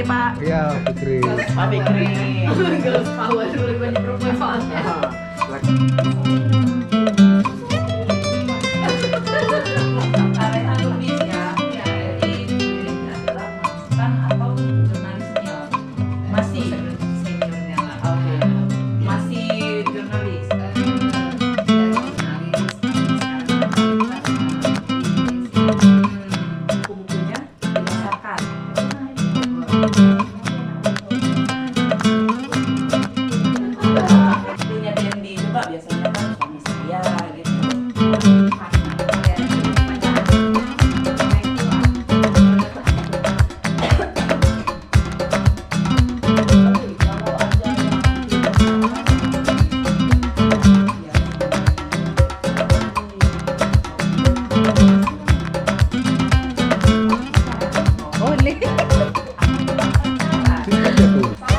Pak. Iya, Fikri. Pak Fikri. Girls power dulu banyak perempuan. Area nulis ya, jadi adalah mantan atau jurnalis senior. Masih seniornya lah. Oke. Masih jurnalis. Buku-bukunya dibesarkan. Punya Dendi juga biasanya kan suami saya gitu. Boleh. Singkat ya tuh.